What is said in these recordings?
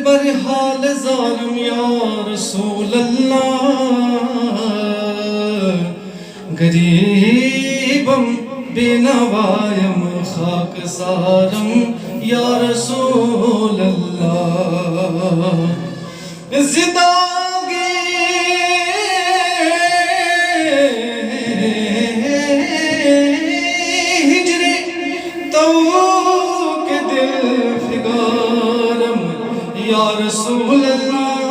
برحال ظالم یا رسول اللہ غریبم بے نوایم خاک سارم یا رسول اللہ زندگی ہجر تو کے دل فگارم یا رسول اللہ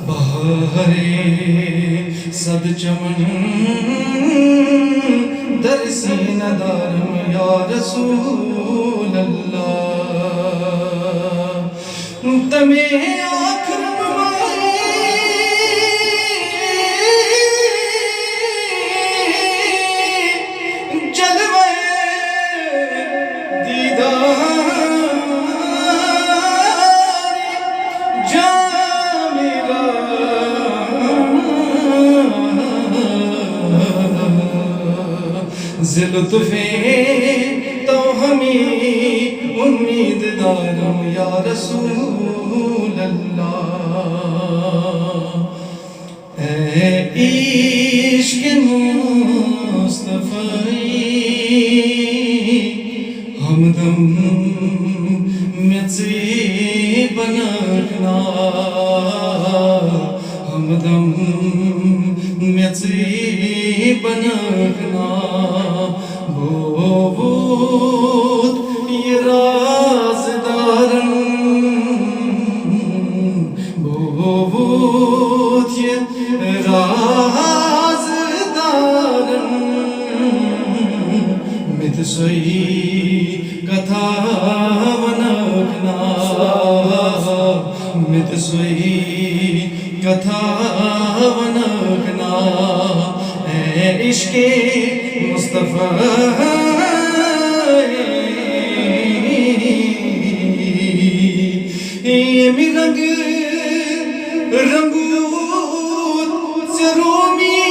بہارے صد چمن در سینہ دارم یا رسول اللہ تمہیں آخر جلوے دیدار جاں میرا لطفیں تو ہمیں امید دارم یا رسول اللہ اے عشق مصطفی ہمدم میچی بنکنا ہمدم میچی بنکنا بود یہ رازدارن بود یہ رازدارن مت سوئی کتھا ونکنا مت سوئی کتھا ونکنا اے عشق مصطفیٰ یہ می رنگ رنگوت سے رومی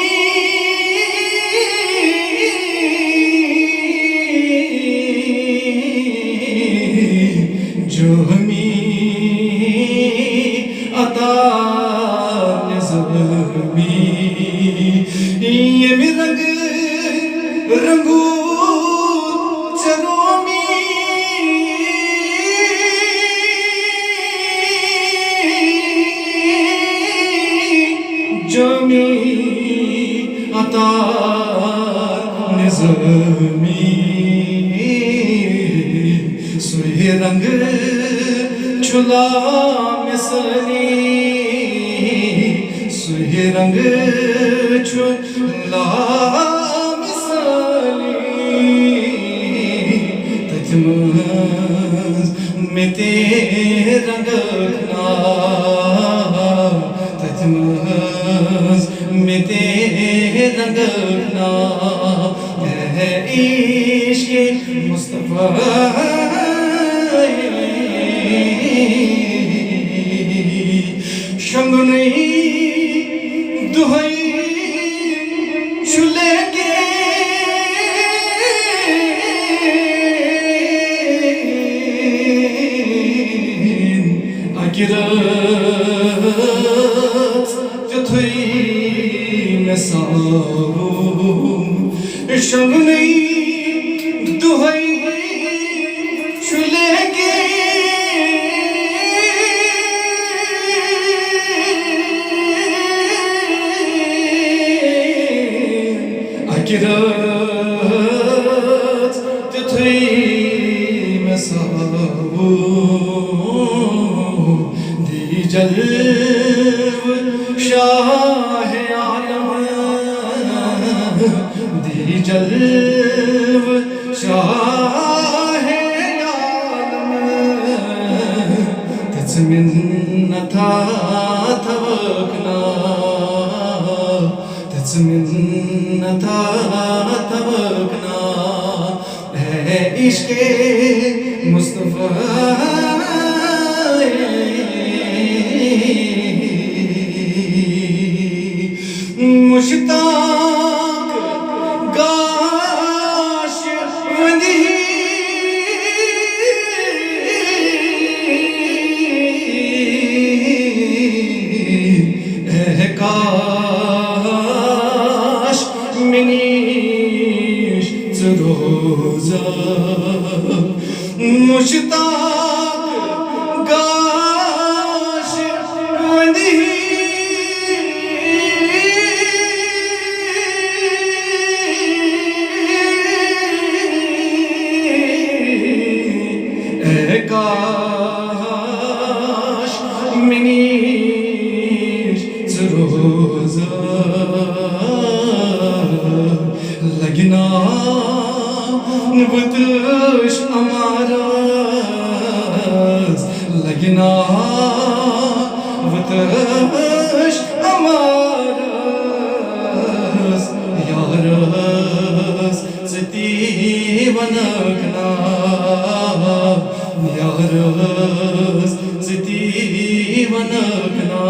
جو ہمیں عطا نظمی یہ می رنگ رنگوت سے رومی جامی عطا نظمی سوئی رنگ چھلا مثلی سوئی رنگ چھلا میں تیرے رنگنا تجمز میں تیرے رنگنا اے عشق مصطفیٰ شنگ نہیں دہائی چلے کے گرات جو تھوئی میں ساروں شنگ نہیں دہائی چلے کے گرات جو تھوئی میں ساروں جلو شاہ عالم دی جلو شاہ عالم تجھ منتا توکنا تجھ منتا توکنا اے عشق مصطفیٰ مشتاق گاش ودی کاش منیش روزہ مشتاق گاش ودی اے کاش منیش روزہ لگنا بتش امارس لگنا بتش امارس یارس ستی ونکنا یارس ستی ونکنا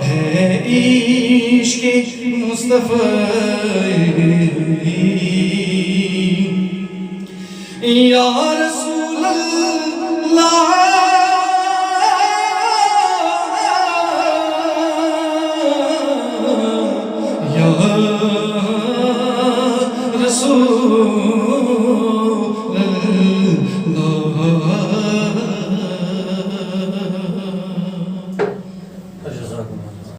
ہے عشق مصطفی یا رسول اللہ